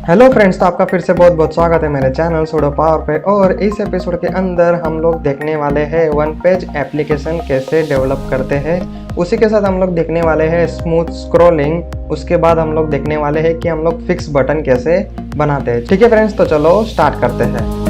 Hello friends, तो आपका फिर से बहुत बहुत स्वागत है मेरे चैनल सूडो पावर पे। और इस एपिसोड के अंदर हम लोग देखने वाले हैं वन पेज एप्लीकेशन कैसे डेवलप करते हैं। उसी के साथ हम लोग देखने वाले हैं स्मूथ स्क्रॉलिंग। उसके बाद हम लोग देखने वाले हैं कि हम लोग फिक्स बटन कैसे बनाते हैं। ठीक है फ्रेंड्स, तो चलो स्टार्ट करते हैं।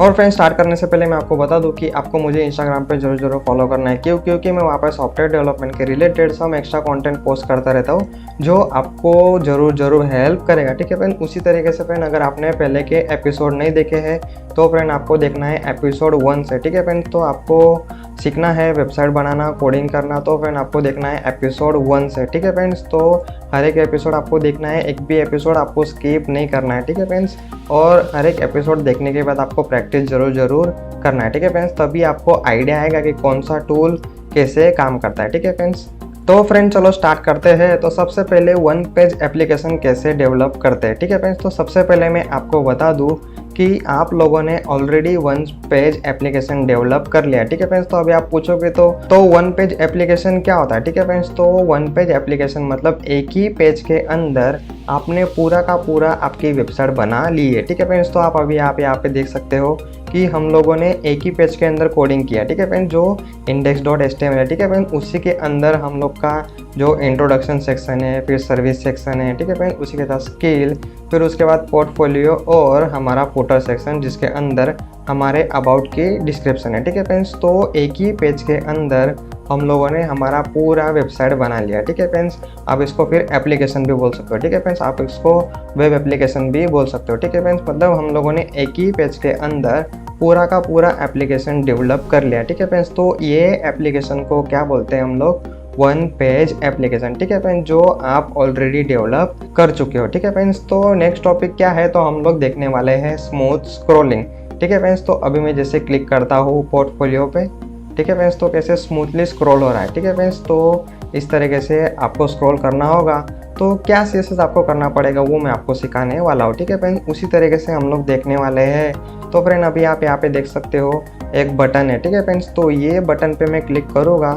और फ्रेंड्स, स्टार्ट करने से पहले मैं आपको बता दूं कि आपको मुझे इंस्टाग्राम पे जरूर फॉलो करना है। क्योंकि मैं वहाँ पर सॉफ्टवेयर डेवलपमेंट के रिलेटेड सब एक्स्ट्रा कंटेंट पोस्ट करता रहता हूँ जो आपको जरूर हेल्प करेगा। ठीक है फ्रेंड, उसी तरीके से फ्रेंड अगर आपने पहले के एपिसोड नहीं देखे हैं तो फ्रेंड आपको देखना है एपिसोड 1 से। ठीक है फ्रेंड, तो आपको सीखना है वेबसाइट बनाना, कोडिंग करना, तो फ्रेंड आपको देखना है एपिसोड 1 से। ठीक है फ्रेंड्स, तो हर एक एपिसोड आपको देखना है, एक भी एपिसोड आपको स्किप नहीं करना है। ठीक है फ्रेंड्स, और हर एक एपिसोड देखने के बाद आपको प्रैक्टिस जरूर करना है। ठीक है फ्रेंड्स, तभी आपको आइडिया आएगा कि कौन सा टूल कैसे काम करता है। ठीक है फ्रेंड्स, तो फ्रेंड चलो स्टार्ट करते हैं। तो सबसे पहले वन पेज एप्लीकेशन कैसे डेवलप करते हैं। ठीक है फ्रेंड्स, तो सबसे पहले मैं आपको बता दूं कि आप लोगों ने already one page application develop कर लिया। ठीक है फ्रेंड्स, तो अभी आप पूछोगे तो वन पेज एप्लीकेशन क्या होता है। ठीक है फ्रेंड्स, तो वन पेज एप्लीकेशन मतलब एक ही पेज के अंदर आपने पूरा का पूरा आपकी वेबसाइट बना ली है। ठीक है फ्रेंड्स, तो आप अभी यहाँ पे देख सकते हो कि हम लोगों ने एक ही पेज के अंदर कोडिंग किया। ठीक है फ्रेंड, जो index.html है। ठीक है फ्रेंड, उसी के अंदर हम लोग का जो इंट्रोडक्शन सेक्शन है, फिर सर्विस सेक्शन है। ठीक है फ्रेंड, उसी के साथ स्किल, फिर उसके बाद पोर्टफोलियो और हमारा फुटर सेक्शन जिसके अंदर हमारे अबाउट की डिस्क्रिप्शन है। ठीक है फ्रेंड्स, तो एक ही पेज के अंदर हम लोगों ने हमारा पूरा वेबसाइट बना लिया। ठीक है फ्रेंड्स, आप इसको फिर एप्लीकेशन भी बोल सकते हो। ठीक है फ्रेंड्स, आप इसको वेब एप्लीकेशन भी बोल सकते हो। ठीक है फ्रेंड्स, मतलब हम लोगों ने एक ही पेज के अंदर पूरा का पूरा एप्लीकेशन डेवलप कर लिया। ठीक है फ्रेंड्स, तो ये एप्लीकेशन को क्या बोलते हैं हम लोग, वन पेज एप्लीकेशन। ठीक है फ्रेंड्स, जो आप ऑलरेडी डेवलप कर चुके हो। ठीक है फ्रेंड्स, तो नेक्स्ट टॉपिक क्या है, तो हम लोग देखने वाले हैं स्मूथ स्क्रॉलिंग। ठीक है फ्रेंड्स, तो अभी मैं जैसे क्लिक करता हूँ पोर्टफोलियो पे, ठीक है फ्रेंड्स, तो कैसे स्मूथली स्क्रॉल हो रहा है। ठीक है फ्रेंड्स, तो इस तरीके से आपको स्क्रॉल करना होगा। तो क्या CSS आपको करना पड़ेगा वो मैं आपको सिखाने वाला हूँ। ठीक है फ्रेंड, उसी तरीके से हम लोग देखने वाले हैं। तो फ्रेंड अभी आप यहाँ पे देख सकते हो एक बटन है। ठीक है फ्रेंड्स, तो ये बटन पे मैं क्लिक करूँगा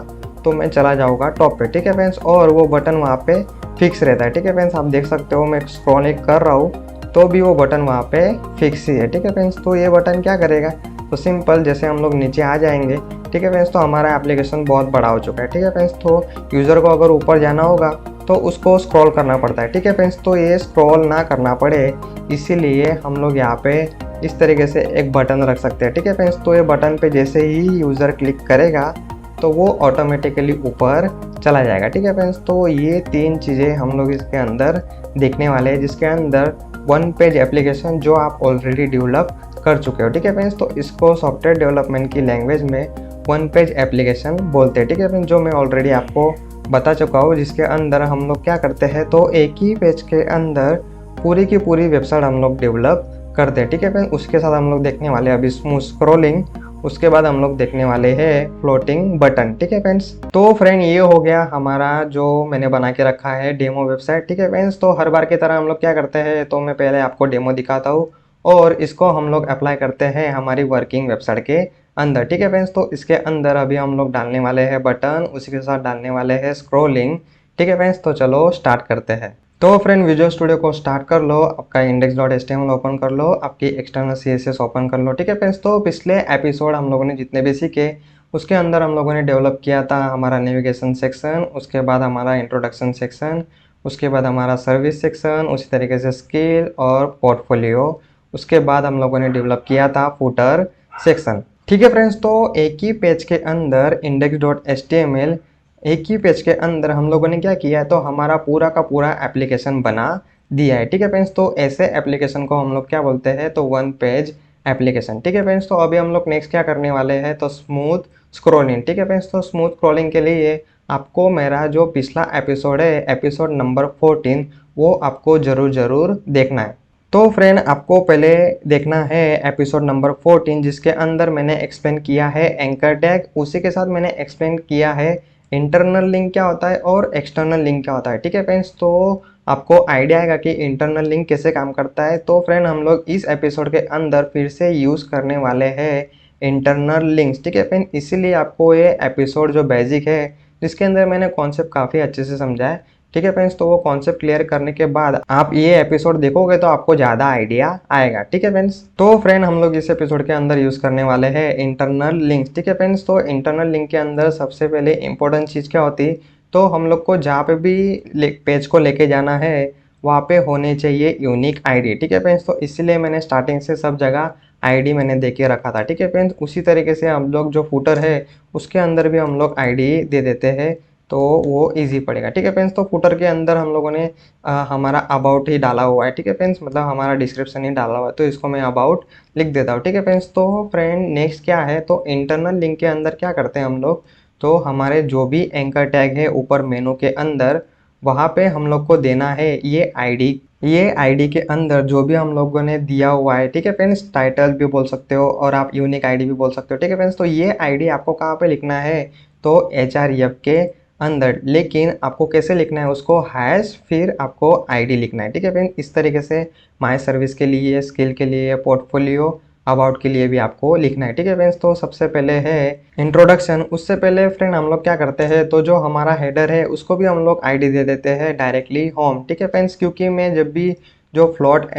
तो मैं चला जाऊँगा टॉप पे। ठीक है फ्रेंड्स, और वो बटन वहाँ पे फिक्स रहता है। ठीक है फ्रेंड्स, आप देख सकते हो मैं स्क्रॉलिंग कर रहा हूँ तो भी वो बटन वहाँ पे फिक्स ही है। ठीक है फ्रेंड्स, तो ये बटन क्या करेगा, तो सिंपल जैसे हम लोग नीचे आ जाएंगे। ठीक है फ्रेंड्स, तो हमारा एप्लीकेशन बहुत बड़ा हो चुका है। ठीक है फ्रेंड्स, तो यूज़र को अगर ऊपर जाना होगा तो उसको स्क्रॉल करना पड़ता है। ठीक है फ्रेंड्स, तो ये स्क्रॉल ना करना पड़े इसीलिए हम लोग यहाँ पे इस तरीके से एक बटन रख सकते हैं। ठीक है फ्रेंड्स, तो ये बटन पे जैसे ही यूज़र क्लिक करेगा तो वो ऑटोमेटिकली ऊपर चला जाएगा। ठीक है फ्रेंड्स, तो ये 3 चीज़ें हम लोग इसके अंदर देखने वाले हैं जिसके अंदर वन पेज एप्लीकेशन जो आप ऑलरेडी डेवलप कर चुके हो। ठीक है फ्रेंड्स, तो इसको सॉफ्टवेयर डेवलपमेंट की लैंग्वेज में वन पेज एप्लीकेशन बोलते हैं। ठीक है फ्रेंड्स, जो मैं ऑलरेडी आपको बता चुका हूँ, जिसके अंदर हम लोग क्या करते हैं, तो एक ही पेज के अंदर पूरी की पूरी वेबसाइट हम लोग डेवलप करते हैं। ठीक है फ्रेंड्स, उसके साथ हम लोग देखने वाले हैं अभी स्मूथ स्क्रॉलिंग, उसके बाद हम लोग देखने वाले हैं फ्लोटिंग बटन। ठीक है फ्रेंड्स, तो फ्रेंड ये हो गया हमारा जो मैंने बना के रखा है डेमो वेबसाइट। ठीक है फ्रेंड्स, तो हर बार की तरह हम लोग क्या करते हैं, तो मैं पहले आपको डेमो दिखाता हूँ और इसको हम लोग अप्लाई करते हैं हमारी वर्किंग वेबसाइट के अंदर। ठीक है फ्रेंड्स, तो इसके अंदर अभी हम लोग डालने वाले हैं बटन, उसी के साथ डालने वाले हैं स्क्रॉलिंग। ठीक है फ्रेंड्स, तो चलो स्टार्ट करते हैं। तो फ्रेंड विजुअल स्टूडियो को स्टार्ट कर लो, आपका index.html ओपन कर लो, आपकी एक्सटर्नल CSS ओपन कर लो। ठीक है फ्रेंड्स, तो पिछले एपिसोड हम लोगों ने जितने भी सीखे उसके अंदर हम लोगों ने डेवलप किया था हमारा नेविगेशन सेक्शन, उसके बाद हमारा इंट्रोडक्शन सेक्शन, उसके बाद हमारा सर्विस सेक्शन, उसी तरीके से स्किल और पोर्टफोलियो, उसके बाद हम लोगों ने डेवलप किया था फुटर सेक्शन। ठीक है फ्रेंड्स, तो एक ही पेज के अंदर index.html एक ही पेज के अंदर हम लोगों ने क्या किया है, तो हमारा पूरा का पूरा एप्लीकेशन बना दिया है। ठीक है फ्रेंड्स, तो ऐसे एप्लीकेशन को हम लोग क्या बोलते हैं, तो वन पेज एप्लीकेशन। ठीक है फ्रेंड्स, तो अभी हम लोग नेक्स्ट क्या करने वाले हैं, तो स्मूथ स्क्रॉलिंग। ठीक है फ्रेंड्स, तो स्मूथ स्क्रॉलिंग के लिए आपको मेरा जो पिछला एपिसोड है एपिसोड नंबर 14 वो आपको ज़रूर देखना है। तो फ्रेंड आपको पहले देखना है एपिसोड नंबर 14 जिसके अंदर मैंने एक्सप्लेन किया है एंकर टैग, उसी के साथ मैंने एक्सप्लेन किया है इंटरनल लिंक क्या होता है और एक्सटर्नल लिंक क्या होता है। ठीक है फ्रेंड्स, तो आपको आइडिया आएगा कि इंटरनल लिंक कैसे काम करता है। तो फ्रेंड हम लोग इस एपिसोड के अंदर फिर से यूज़ करने वाले हैं इंटरनल लिंक्स। ठीक है फ्रेंड, इसीलिए आपको ये एपिसोड जो बेसिक है जिसके अंदर मैंने कॉन्सेप्ट काफ़ी अच्छे से समझा है। ठीक है फ्रेंड्स, तो वो कॉन्सेप्ट क्लियर करने के बाद आप ये एपिसोड देखोगे तो आपको ज़्यादा आइडिया आएगा। ठीक है फ्रेंड्स, तो फ्रेंड हम लोग इस एपिसोड के अंदर यूज़ करने वाले हैं इंटरनल लिंक्स। ठीक है फ्रेंड्स, तो इंटरनल लिंक के अंदर सबसे पहले इंपॉर्टेंट चीज़ क्या होती, तो हम लोग को जहाँ पे भी पेज को लेके जाना है वहाँ पे होने चाहिए यूनिक आईडी। ठीक है फ्रेंड्स, तो इसलिए मैंने स्टार्टिंग से सब जगह आईडी मैंने दे के रखा था। ठीक है फ्रेंड्स, उसी तरीके से हम लोग जो फूटर है उसके अंदर भी हम लोग आईडी दे देते हैं तो वो इजी पड़ेगा। ठीक है फ्रेंड्स, तो फूटर के अंदर हम लोगों ने हमारा अबाउट ही डाला हुआ है। ठीक है फ्रेंड्स, मतलब हमारा डिस्क्रिप्शन ही डाला हुआ है, तो इसको मैं अबाउट लिख देता हूँ। ठीक है फ्रेंड्स, तो फ्रेंड नेक्स्ट क्या है, तो इंटरनल लिंक के अंदर क्या करते हैं हम लोग, तो हमारे जो भी एंकर टैग है ऊपर मेनू के अंदर वहाँ पे हम लोग को देना है ये आईडी। ये आईडी के अंदर जो भी हम लोगों ने दिया हुआ है, ठीक है फ्रेंड्स, टाइटल भी बोल सकते हो और आप यूनिक आईडी भी बोल सकते हो। ठीक है फ्रेंड्स, तो ये आईडी आपको कहाँ पे लिखना है, तो एचआरएफ के अंदर, लेकिन आपको कैसे लिखना है उसको, हैश फिर आपको आईडी लिखना है। ठीक है फ्रेंड, इस तरीके से माय सर्विस के लिए, स्किल के लिए, पोर्टफोलियो, अबाउट के लिए भी आपको लिखना है। ठीक है फ्रेंड्स, तो सबसे पहले है इंट्रोडक्शन। उससे पहले फ्रेंड हम लोग क्या करते हैं, तो जो हमारा हेडर है उसको भी हम लोग आईडी दे देते हैं डायरेक्टली होम। ठीक है फ्रेंड्स, क्योंकि मैं जब भी जो फ्लोट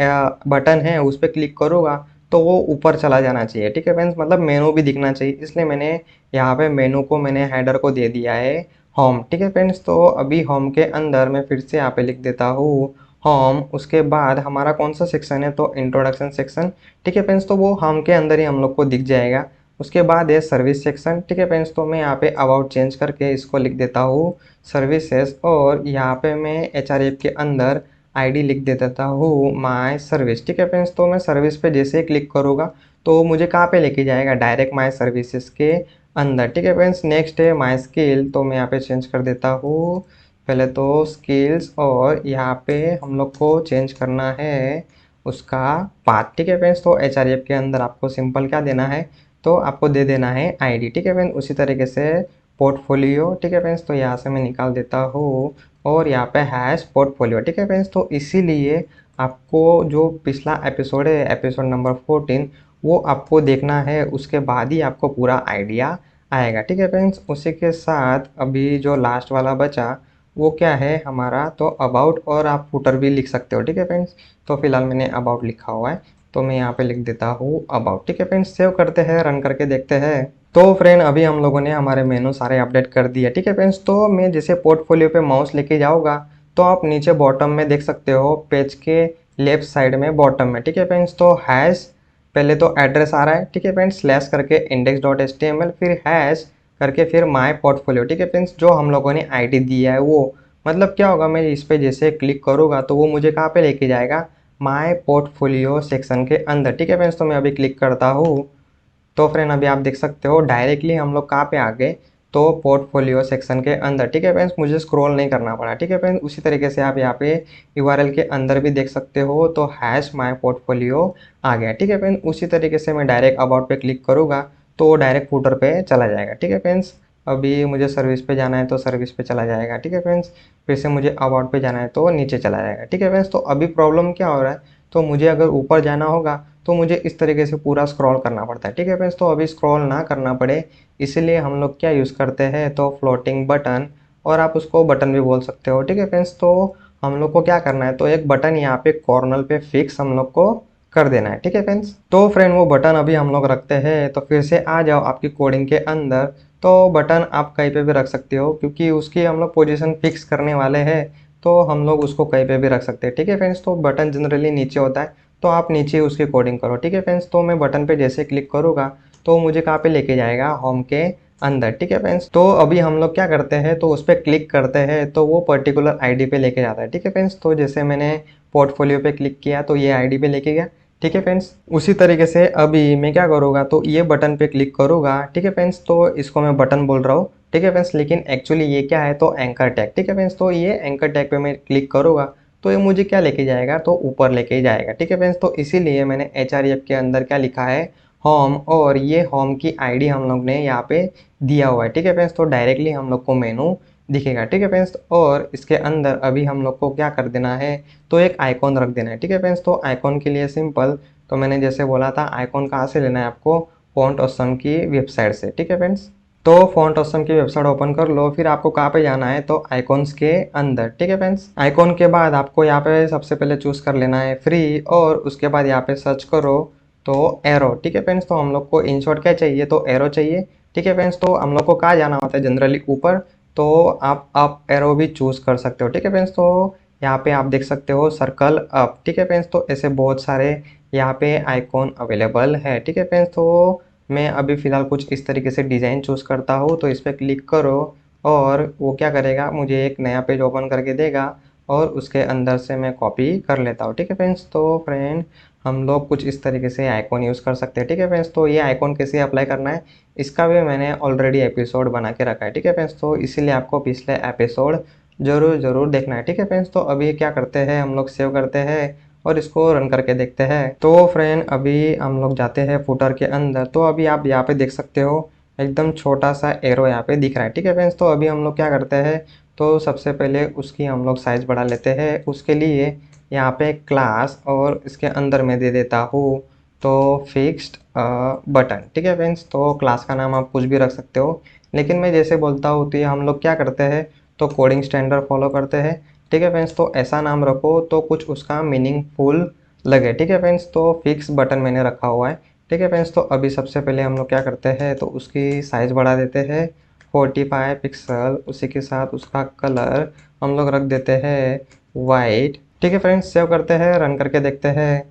बटन है उस पर क्लिक करूँगा तो वो ऊपर चला जाना चाहिए। ठीक है फ्रेंड्स, मतलब मेनू भी दिखना चाहिए, इसलिए मैंने यहाँ पे मेनू को, मैंने हेडर को दे दिया है होम। ठीक है फ्रेंड्स, तो अभी होम के अंदर मैं फिर से यहाँ पे लिख देता हूँ होम। उसके बाद हमारा कौन सा सेक्शन है, तो इंट्रोडक्शन सेक्शन। ठीक है फ्रेंड्स, तो वो होम के अंदर ही हम लोग को दिख जाएगा। उसके बाद है सर्विस सेक्शन। ठीक है फ्रेंड्स, तो मैं यहाँ पे अबाउट चेंज करके इसको लिख देता हूँ सर्विसेज, और यहाँ पे मैं एचआरएफ के अंदर आईडी लिख दे देता हूँ माय सर्विस। ठीक है फ्रेंड्स, तो मैं सर्विस पे जैसे ही क्लिक करूँगा तो मुझे कहाँ पे लेके जाएगा, डायरेक्ट माय सर्विसेज के अंदर। ठीक है फ्रेंड्स, नेक्स्ट है माय स्किल, तो मैं यहाँ पे चेंज कर देता हूँ पहले तो स्किल्स, और यहाँ पे हम लोग को चेंज करना है उसका पाथ। ठीक है फ्रेंड्स, तो एचआरएफ के अंदर आपको सिंपल क्या देना है, तो आपको दे देना है आईडी। ठीक है फ्रेंड्स, उसी तरीके से पोर्टफोलियो। ठीक है फ्रेंड्स, तो यहाँ से मैं निकाल देता हूँ और यहाँ पे हैश पोर्टफोलियो। ठीक है फ्रेंड्स, तो इसीलिए आपको जो पिछला एपिसोड है, एपिसोड नंबर 14, वो आपको देखना है, उसके बाद ही आपको पूरा आइडिया आएगा। ठीक है फ्रेंड्स, उसी के साथ अभी जो लास्ट वाला बचा वो क्या है हमारा, तो अबाउट, और आप फुटर भी लिख सकते हो। ठीक है फ्रेंड्स, तो फिलहाल मैंने अबाउट लिखा हुआ है तो मैं यहाँ पे लिख देता हूँ अबाउट। ठीक है फ्रेंड्स, सेव करते हैं, रन करके देखते हैं। तो फ्रेंड अभी हम लोगों ने हमारे मेनू सारे अपडेट कर दिए। ठीक है फ्रेंड्स, तो मैं जैसे पोर्टफोलियो पे माउस लेके जाऊँगा तो आप नीचे बॉटम में देख सकते हो, पेज के लेफ्ट साइड में बॉटम में। ठीक है फ्रेंड्स, तो हैश पहले तो एड्रेस आ रहा है। ठीक है फ्रेंड्स, स्लैश करके index.html, फिर हैश करके फिर माय पोर्टफोलियो। ठीक है फ्रेंड्स, जो हम लोगों ने आईडी दिया है वो, मतलब क्या होगा, मैं इस पे जैसे क्लिक करूँगा तो वो मुझे कहाँ पे लेके जाएगा, माय पोर्टफोलियो सेक्शन के अंदर। ठीक है फ्रेंड्स, तो मैं अभी क्लिक करता हूँ तो फ्रेंड अभी आप देख सकते हो डायरेक्टली हम लोग कहाँ पे आ गए, तो पोर्टफोलियो सेक्शन के अंदर। ठीक है फ्रेंड्स, मुझे स्क्रॉल नहीं करना पड़ा। ठीक है फ्रेंड्स, उसी तरीके से आप यहाँ पे यूआरएल के अंदर भी देख सकते हो, तो हैश माय पोर्टफोलियो आ गया। ठीक है फ्रेंड्स, उसी तरीके से मैं डायरेक्ट अबाउट पे क्लिक करूँगा तो डायरेक्ट फूटर पे चला जाएगा। ठीक है फ्रेंड्स, अभी मुझे सर्विस पे जाना है तो सर्विस पे चला जाएगा। ठीक है फ्रेंड्स, फिर से मुझे अबाउट पे जाना है तो नीचे चला जाएगा। ठीक है फ्रेंड्स, तो अभी प्रॉब्लम क्या हो रहा है, तो मुझे अगर ऊपर जाना होगा तो मुझे इस तरीके से पूरा स्क्रॉल करना पड़ता है। ठीक है फ्रेंड्स, तो अभी स्क्रॉल ना करना पड़े इसलिए हम लोग क्या यूज़ करते हैं, तो फ्लोटिंग बटन, और आप उसको बटन भी बोल सकते हो। ठीक है फ्रेंड्स, तो हम लोग को क्या करना है, तो एक बटन यहाँ पे कॉर्नर पे फिक्स हम लोग को कर देना है। ठीक है फ्रेंड्स, तो फ्रेंड वो बटन अभी हम लोग रखते हैं, तो फिर से आ जाओ आपकी कोडिंग के अंदर। तो बटन आप कहीं पे भी रख सकते हो, क्योंकि उसकी हम लोग पोजीशन फिक्स करने वाले हैं, तो हम लोग उसको कहीं पे भी रख सकते हैं। ठीक है फ्रेंड्स, तो बटन जनरली नीचे होता है तो आप नीचे उसकी कोडिंग करो। ठीक है फ्रेंड्स, तो मैं बटन पे जैसे क्लिक करूँगा तो मुझे कहाँ पे लेके जाएगा, होम के अंदर। ठीक है फ्रेंड्स, तो अभी हम लोग क्या करते हैं, तो उस पर क्लिक करते हैं तो वो पर्टिकुलर आईडी पे लेके जाता है। ठीक है फ्रेंड्स, तो जैसे मैंने पोर्टफोलियो पे क्लिक किया तो ये आईडी पे लेके गया। ठीक है फ्रेंड्स, उसी तरीके से अभी मैं क्या करूँगा, तो ये बटन पे क्लिक करूँगा। ठीक है फ्रेंड्स, तो इसको मैं बटन बोल रहा हूँ। ठीक है फ्रेंड्स, लेकिन एक्चुअली ये क्या है, तो एंकर टैग। ठीक है फ्रेंड्स, तो ये एंकर टैग पे मैं क्लिक करूँगा तो ये मुझे क्या लेके जाएगा, तो ऊपर लेके ही जाएगा। ठीक है फ्रेंड्स, तो इसीलिए मैंने एचआरएफ के अंदर क्या लिखा है, होम, और ये होम की आईडी हम लोग ने यहाँ पे दिया हुआ है। ठीक है फ्रेंड्स, तो डायरेक्टली हम लोग को मेनू दिखेगा। ठीक है फ्रेंड्स, और इसके अंदर अभी हम लोग को क्या कर देना है, तो एक आइकॉन रख देना है। ठीक है फ्रेंड्स, तो आइकॉन के लिए सिंपल, तो मैंने जैसे बोला था आइकॉन कहाँ से लेना है आपको, फॉन्ट और सन की वेबसाइट से। ठीक है फ्रेंड्स, तो फॉन्ट ऑसम की वेबसाइट ओपन कर लो। फिर आपको कहाँ पे जाना है, तो आइकॉन्स के अंदर, ठीक है फ्रेंड्स। आइकॉन के बाद आपको यहाँ पे सबसे पहले चूज कर लेना है फ्री, और उसके बाद यहाँ पे सर्च करो तो एरो, ठीक है फ्रेंड्स। तो हम लोग को इन शॉर्ट क्या चाहिए, तो एरो चाहिए, ठीक है फ्रेंड्स। तो हम लोग को कहाँ जाना होता है जनरली, ऊपर। तो आप एरो भी चूज कर सकते हो, ठीक है फ्रेंड्स। तो यहाँ पे आप देख सकते हो सर्कल अप, ठीक है फ्रेंड्स। तो ऐसे बहुत सारे यहाँ पे आइकॉन अवेलेबल है, ठीक है फ्रेंड्स। तो मैं अभी फ़िलहाल कुछ इस तरीके से डिज़ाइन चूज़ करता हूँ। तो इस पर क्लिक करो और वो क्या करेगा, मुझे एक नया पेज ओपन करके देगा और उसके अंदर से मैं कॉपी कर लेता हूँ, ठीक है फ्रेंड्स। तो फ्रेंड हम लोग कुछ इस तरीके से आइकॉन यूज़ कर सकते हैं, ठीक है फ्रेंड्स। तो ये आइकॉन कैसे अप्लाई करना है, इसका भी मैंने ऑलरेडी एपिसोड बना के रखा है, ठीक है फ्रेंड्स। तो इसीलिए आपको पिछले एपिसोड ज़रूर देखना है, ठीक है फ्रेंड्स। तो अभी क्या करते हैं, हम लोग सेव करते हैं और इसको रन करके देखते हैं। तो फ्रेंड अभी हम लोग जाते हैं फुटर के अंदर। तो अभी आप यहाँ पे देख सकते हो एकदम छोटा सा एरो यहाँ पे दिख रहा है, ठीक है फ्रेंड्स। तो अभी हम लोग क्या करते हैं, तो सबसे पहले उसकी हम लोग साइज़ बढ़ा लेते हैं। उसके लिए यहाँ पे क्लास और इसके अंदर मैं दे देता हूँ तो फिक्स्ड बटन, ठीक है फ्रेंड्स। तो क्लास का नाम आप कुछ भी रख सकते हो, लेकिन मैं जैसे बोलता हूँ तो ये हम लोग क्या करते हैं, तो कोडिंग स्टैंडर्ड फॉलो करते हैं, ठीक है फ्रेंड्स। तो ऐसा नाम रखो तो कुछ उसका मीनिंगफुल लगे, ठीक है फ्रेंड्स। तो फिक्स बटन मैंने रखा हुआ है, ठीक है फ्रेंड्स। तो अभी सबसे पहले हम लोग क्या करते हैं, तो उसकी साइज़ बढ़ा देते हैं 45 पिक्सल। उसी के साथ उसका कलर हम लोग रख देते हैं वाइट, ठीक है फ्रेंड्स। सेव करते हैं, रन करके देखते हैं।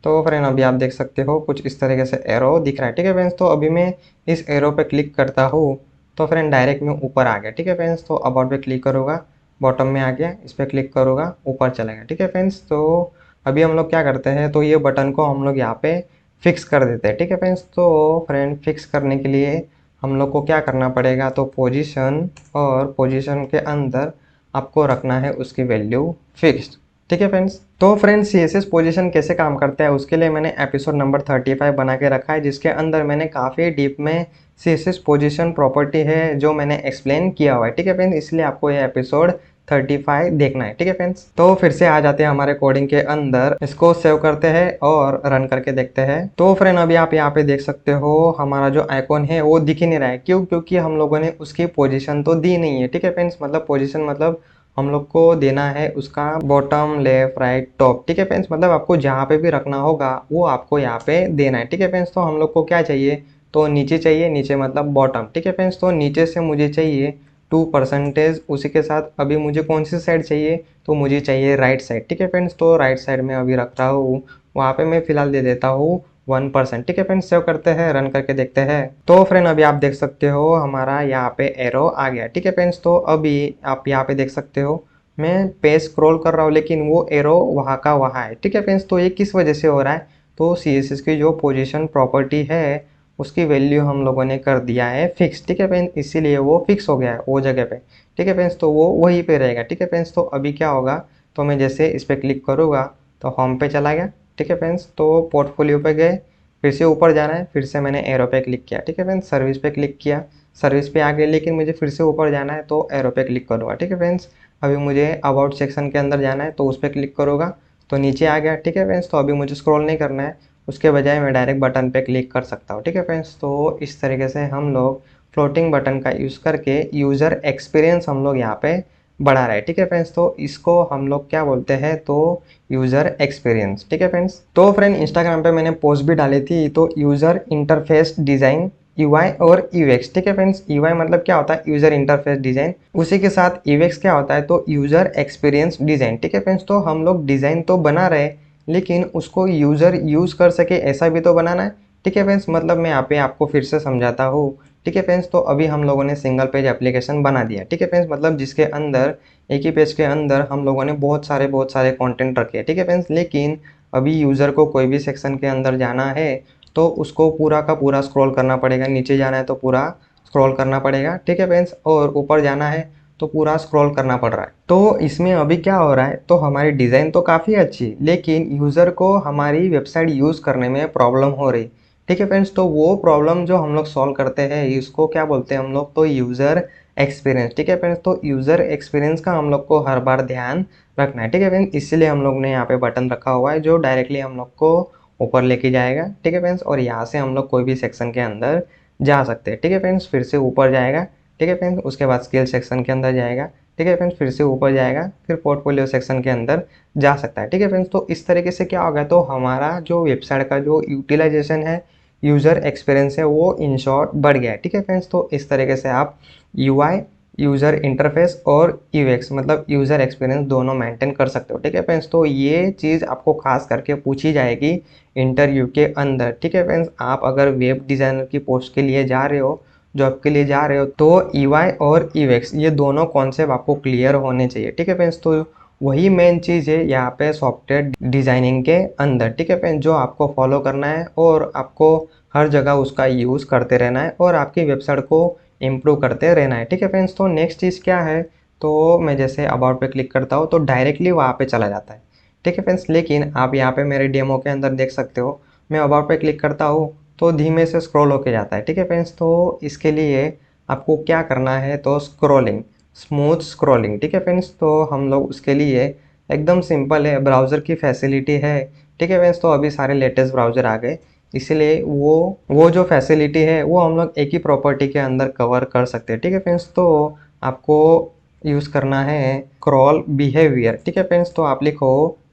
तो फ्रेंड अभी आप देख सकते हो कुछ इस तरीके से एरो दिख रहा है, ठीक है फ्रेंड्स। तो अभी मैं इस एरो पे क्लिक करता हूँ तो फ्रेंड डायरेक्ट मैं ऊपर आ गया, ठीक है फ्रेंड्स। तो अबाउट पे क्लिक करूँगा, बॉटम में आ गया, इस पर क्लिक करूँगा, ऊपर चलेगा, ठीक है फ्रेंड्स। तो अभी हम लोग क्या करते हैं, तो ये बटन को हम लोग यहाँ पे फिक्स कर देते हैं, ठीक है फ्रेंड्स। तो फ्रेंड फिक्स करने के लिए हम लोग को क्या करना पड़ेगा, तो पोजीशन, और पोजीशन के अंदर आपको रखना है उसकी वैल्यू फिक्स्ड, ठीक है फ्रेंड्स। तो फ्रेंड्स CSS पोजीशन कैसे काम करता है उसके लिए मैंने एपिसोड नंबर 35 बना के रखा है, जिसके अंदर मैंने काफ़ी डीप में CSS पोजीशन प्रॉपर्टी है जो मैंने एक्सप्लेन किया हुआ है, ठीक है फ्रेंड्स। इसलिए आपको ये एपिसोड 35 देखना है, ठीक है फ्रेंड्स। तो फिर से आ जाते हैं हमारे कोडिंग के अंदर, इसको सेव करते हैं और रन करके देखते हैं। तो फ्रेंड अभी आप यहाँ पे देख सकते हो हमारा जो आइकॉन है वो दिख ही नहीं रहा है, क्यों, क्योंकि हम लोगों ने उसकी पोजीशन तो दी नहीं है, ठीक है फ्रेंड्स। मतलब पोजीशन मतलब हम लोग को देना है उसका बॉटम, लेफ्ट, राइट, टॉप, ठीक है फ्रेंड्स। मतलब आपको जहाँ पे भी रखना होगा वो आपको यहाँ पे देना है, ठीक है फ्रेंड्स। तो हम लोग को क्या चाहिए, तो नीचे चाहिए, नीचे मतलब बॉटम, ठीक है फ्रेंड्स। तो नीचे से मुझे चाहिए 2%। उसी के साथ अभी मुझे कौन सी साइड चाहिए, तो मुझे चाहिए राइट साइड, ठीक है फ्रेंड्स। तो राइट साइड में अभी रख रहा हूँ, वहाँ पे मैं फिलहाल दे देता हूँ 1%, ठीक है फ्रेंड्स। सेव करते हैं, रन करके देखते हैं। तो फ्रेंड अभी आप देख सकते हो हमारा यहाँ पे एरो आ गया, ठीक है फ्रेंड्स। तो अभी आप यहाँ पे देख सकते हो मैं पेज स्क्रॉल कर रहा हूँ लेकिन वो एरो वहाँ का वहाँ है, ठीक है फ्रेंड्स। तो ये किस वजह से हो रहा है, तो CSS की जो पोजीशन प्रॉपर्टी है उसकी वैल्यू हम लोगों ने कर दिया है फिक्स, ठीक है फ्रेंड्स। इसीलिए वो फिक्स हो गया है वो जगह पे, ठीक है फ्रेंड्स। तो वो वहीं पे रहेगा, ठीक है फ्रेंड्स। तो अभी क्या होगा, तो मैं जैसे इस पर क्लिक करूँगा तो होम पे चला गया, ठीक है फ्रेंड्स। तो पोर्टफोलियो पे गए, फिर से ऊपर जाना है, फिर से मैंने एरो पे क्लिक किया, ठीक है फ्रेंड्स। सर्विस पे क्लिक किया, सर्विस पे आ गए, लेकिन मुझे फिर से ऊपर जाना है तो एरो पे क्लिक करूँगा, ठीक है फ्रेंड्स। अभी मुझे अबाउट सेक्शन के अंदर जाना है तो उस पर क्लिक करूँगा तो नीचे आ गया, ठीक है फ्रेंड्स। तो अभी मुझे स्क्रॉल नहीं करना है, उसके बजाय मैं डायरेक्ट बटन पे क्लिक कर सकता हूँ, ठीक है फ्रेंड्स। तो इस तरीके से हम लोग फ्लोटिंग बटन का यूज़ करके यूज़र एक्सपीरियंस हम लोग यहाँ पे बढ़ा रहे हैं, ठीक है फ्रेंड्स। तो इसको हम लोग क्या बोलते हैं, तो यूज़र एक्सपीरियंस, ठीक है फ्रेंड्स। तो फ्रेंड इंस्टाग्राम पे मैंने पोस्ट भी डाली थी, तो यूज़र इंटरफेस डिज़ाइन UI और UX, ठीक है फ्रेंड्स। UI मतलब क्या होता है, यूज़र इंटरफेस डिज़ाइन, उसी के साथ UX क्या होता है, तो यूज़र एक्सपीरियंस डिज़ाइन, ठीक है फ्रेंड्स। तो हम लोग डिज़ाइन तो बना रहे हैं लेकिन उसको यूज़र यूज़ कर सके ऐसा भी तो बनाना है, ठीक है फ्रेंड्स। मतलब मैं यहाँ पे आपको फिर से समझाता हूँ, ठीक है फ्रेंड्स। तो अभी हम लोगों ने सिंगल पेज एप्लीकेशन बना दिया, ठीक है फ्रेंड्स। मतलब जिसके अंदर एक ही पेज के अंदर हम लोगों ने बहुत सारे कंटेंट रखे हैं, ठीक है फ्रेंड्स। लेकिन अभी यूज़र को कोई भी सेक्शन के अंदर जाना है तो उसको पूरा का पूरा स्क्रॉल करना पड़ेगा, नीचे जाना है तो पूरा स्क्रॉल करना पड़ेगा, ठीक है फ्रेंड्स। और ऊपर जाना है तो पूरा स्क्रॉल करना पड़ रहा है। तो इसमें अभी क्या हो रहा है, तो हमारी डिज़ाइन तो काफ़ी अच्छी है लेकिन यूज़र को हमारी वेबसाइट यूज़ करने में प्रॉब्लम हो रही, ठीक है फ्रेंड्स। तो वो प्रॉब्लम जो हम लोग सॉल्व करते हैं इसको क्या बोलते हैं हम लोग, तो यूज़र एक्सपीरियंस, ठीक है फ्रेंड्स। तो यूज़र एक्सपीरियंस का हम लोग को हर बार ध्यान रखना है, ठीक है फ्रेंड्स। इसलिए हम लोग ने यहाँ पे बटन रखा हुआ है जो डायरेक्टली हम लोग को ऊपर लेके जाएगा, ठीक है फ्रेंड्स। और यहाँ से हम लोग कोई भी सेक्शन के अंदर जा सकते हैं। ठीक है फ्रेंड्स, फिर से ऊपर जाएगा। ठीक है फ्रेंड्स, उसके बाद स्किल सेक्शन के अंदर जाएगा। ठीक है फ्रेंड्स, फिर से ऊपर जाएगा, फिर पोर्टफोलियो सेक्शन के अंदर जा सकता है। ठीक है फ्रेंड्स, तो इस तरीके से क्या होगा, तो हमारा जो वेबसाइट का जो यूटिलाइजेशन है, यूज़र एक्सपीरियंस है, वो इन शॉर्ट बढ़ गया है। ठीक है फ्रेंड्स, तो इस तरीके से आप यूआई, यूज़र इंटरफेस और यूएक्स मतलब यूज़र एक्सपीरियंस दोनों मेंटेन कर सकते हो। ठीक है फ्रेंड्स, तो ये चीज़ आपको खास करके पूछी जाएगी इंटरव्यू के अंदर। ठीक है फ्रेंड्स, आप अगर वेब डिज़ाइनर की पोस्ट के लिए जा रहे हो, जॉब के लिए जा रहे हो, तो ईवाई और यूएक्स ये दोनों कॉन्सेप्ट आपको क्लियर होने चाहिए। ठीक है फ्रेंड्स, तो वही मेन चीज़ है यहाँ पे सॉफ्टवेयर डिज़ाइनिंग के अंदर। ठीक है फ्रेंड्स, जो आपको फॉलो करना है और आपको हर जगह उसका यूज़ करते रहना है और आपकी वेबसाइट को इम्प्रूव करते रहना है। ठीक है फ्रेंड्स, तो नेक्स्ट चीज़ क्या है, तो मैं जैसे अबाउट पे क्लिक करता हूँ तो डायरेक्टली वहाँ पे चला जाता है। ठीक है फ्रेंड्स, लेकिन आप यहाँ पे मेरे डेमो के अंदर देख सकते हो, मैं अबाउट पे क्लिक करता हूँ तो धीमे से स्क्रॉल होके जाता है। ठीक है फ्रेंड्स, तो इसके लिए आपको क्या करना है, तो स्क्रॉलिंग, स्मूथ स्क्रॉलिंग। ठीक है फ्रेंड्स, तो हम लोग उसके लिए एकदम सिंपल है, ब्राउज़र की फैसिलिटी है। ठीक है फ्रेंड्स, तो अभी सारे लेटेस्ट ब्राउज़र आ गए, इसलिए वो जो फैसिलिटी है वो हम लोग एक ही प्रॉपर्टी के अंदर कवर कर सकते हैं। ठीक है फ्रेंड्स, तो आपको यूज़ करना है स्क्रॉल बिहेवियर। ठीक है फ्रेंड्स, तो आप लिखो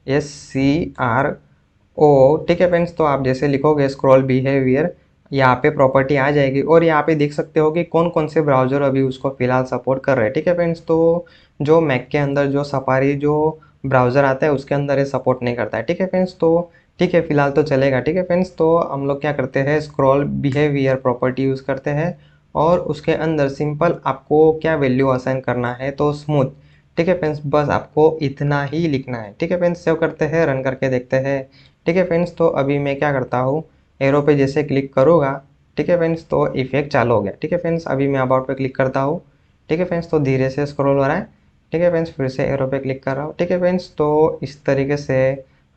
SCRO। ठीक है फ्रेंड्स, तो आप जैसे लिखोगे स्क्रॉल बिहेवियर, यहाँ पे प्रॉपर्टी आ जाएगी और यहाँ पे देख सकते हो कि कौन कौन से ब्राउज़र अभी उसको फिलहाल सपोर्ट कर रहे हैं। ठीक है फ्रेंड्स, तो जो मैक के अंदर जो सफारी जो ब्राउज़र आता है उसके अंदर ये सपोर्ट नहीं करता है। ठीक है फ्रेंड्स, तो ठीक है फिलहाल तो चलेगा। ठीक है फ्रेंड्स, तो हम लोग क्या करते हैं, स्क्रॉल बिहेवियर प्रॉपर्टी यूज़ करते हैं और उसके अंदर सिंपल आपको क्या वैल्यू असाइन करना है, तो स्मूथ। ठीक है फ्रेंड्स, बस आपको इतना ही लिखना है। ठीक है फ्रेंड्स, सेव करते हैं, रन करके देखते हैं। ठीक है फ्रेंड्स, तो अभी मैं क्या करता हूँ, एरो पे जैसे क्लिक करूँगा, ठीक है फ्रेंड्स, तो इफेक्ट चालू हो गया। ठीक है फ्रेंड्स, अभी मैं अबाउट पे क्लिक करता हूँ। ठीक है फ्रेंड्स, तो धीरे से स्क्रॉल हो रहा है। ठीक है फ्रेंड्स, फिर से एरो पे क्लिक कर रहा हूँ। ठीक है फ्रेंड्स, तो इस तरीके से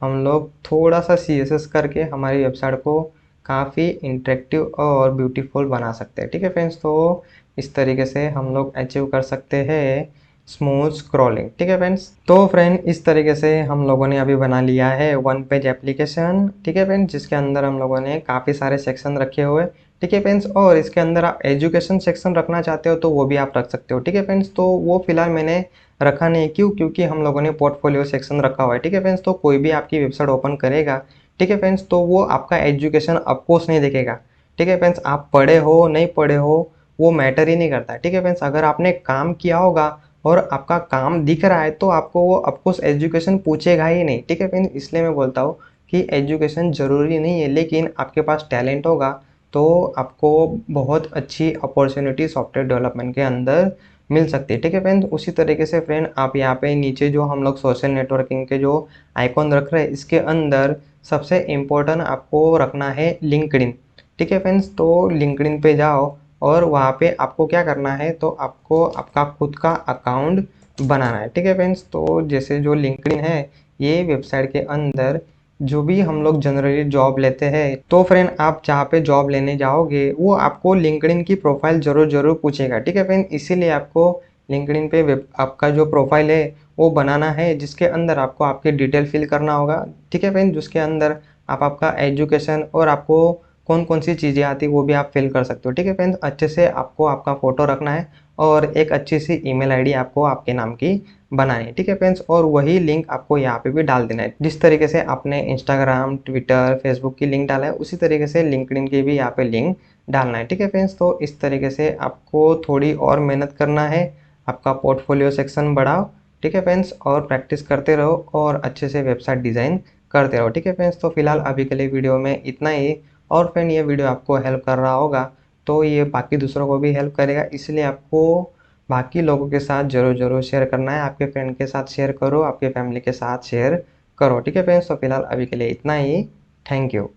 हम लोग थोड़ा सा CSS करके हमारी वेबसाइट को काफ़ी इंटरेक्टिव और ब्यूटीफुल बना सकते हैं। ठीक है फ्रेंड्स, तो इस तरीके से हम लोग अचीव कर सकते हैं स्मूथ स्क्रॉलिंग। ठीक है फ्रेंड्स, तो फ्रेंड इस तरीके से हम लोगों ने अभी बना लिया है वन पेज एप्लीकेशन। ठीक है फ्रेंड्स, जिसके अंदर हम लोगों ने काफ़ी सारे सेक्शन रखे हुए। ठीक है फ्रेंड्स, और इसके अंदर आप एजुकेशन सेक्शन रखना चाहते हो तो वो भी आप रख सकते हो। ठीक है फ्रेंड्स, तो वो फिलहाल मैंने रखा नहीं, क्यों, क्योंकि हम लोगों ने पोर्टफोलियो सेक्शन रखा हुआ है। ठीक है फ्रेंड्स, तो कोई भी आपकी वेबसाइट ओपन करेगा, ठीक है फ्रेंड्स, तो वो आपका एजुकेशन ऑफकोर्स नहीं देखेगा। ठीक है फ्रेंड्स, आप पढ़े हो नहीं पढ़े हो वो मैटर ही नहीं करता है। ठीक है फ्रेंड्स, अगर आपने काम किया होगा और आपका काम दिख रहा है तो आपको वो ऑफकोर्स एजुकेशन पूछेगा ही नहीं। ठीक है फ्रेंड्स, इसलिए मैं बोलता हूँ कि एजुकेशन ज़रूरी नहीं है, लेकिन आपके पास टैलेंट होगा तो आपको बहुत अच्छी अपॉर्चुनिटी सॉफ्टवेयर डेवलपमेंट के अंदर मिल सकती है। ठीक है फ्रेंड, उसी तरीके से फ्रेंड आप यहाँ पे नीचे जो हम लोग सोशल नेटवर्किंग के जो आइकॉन रख रहे हैं, इसके अंदर सबसे इम्पोर्टेंट आपको रखना है लिंक्डइन। ठीक है फ्रेंड्स, तो लिंक्डइन पे जाओ और वहाँ पे आपको क्या करना है, तो आपको आपका खुद का अकाउंट बनाना है। ठीक है फ्रेंड्स, तो जैसे जो लिंक्डइन है, ये वेबसाइट के अंदर जो भी हम लोग जनरली जॉब लेते हैं, तो फ्रेंड आप जहाँ पे जॉब लेने जाओगे वो आपको लिंक्डइन की प्रोफाइल ज़रूर पूछेगा। ठीक है फ्रेंड, इसीलिए आपको लिंक्डइन पे वेब आपका जो प्रोफाइल है वो बनाना है, जिसके अंदर आपको आपकी डिटेल फिल करना होगा। ठीक है फ्रेंड, जिसके अंदर आप आपका एजुकेशन और आपको कौन कौन सी चीज़ें आती है वो भी आप फिल कर सकते हो। ठीक है फ्रेंड्स, अच्छे से आपको आपका फ़ोटो रखना है और एक अच्छी सी ईमेल आईडी आपको आपके नाम की बनानी है। ठीक है फ्रेंड्स, और वही लिंक आपको यहाँ पे भी डाल देना है। जिस तरीके से आपने इंस्टाग्राम, ट्विटर, फेसबुक की लिंक डाला है, उसी तरीके से लिंक्डइन की भी यहाँ पे लिंक डालना है। ठीक है फ्रेंड्स, तो इस तरीके से आपको थोड़ी और मेहनत करना है, आपका पोर्टफोलियो सेक्शन बढ़ाओ। ठीक है फ्रेंड्स, और प्रैक्टिस करते रहो और अच्छे से वेबसाइट डिज़ाइन करते रहो। ठीक है फ्रेंड्स, तो फिलहाल अभी के लिए वीडियो में इतना ही। और फ्रेंड ये वीडियो आपको हेल्प कर रहा होगा तो ये बाकी दूसरों को भी हेल्प करेगा, इसलिए आपको बाकी लोगों के साथ ज़रूर शेयर करना है। आपके फ्रेंड के साथ शेयर करो, आपके फैमिली के साथ शेयर करो। ठीक है फ्रेंड्स, तो फिलहाल अभी के लिए इतना ही। Thank you.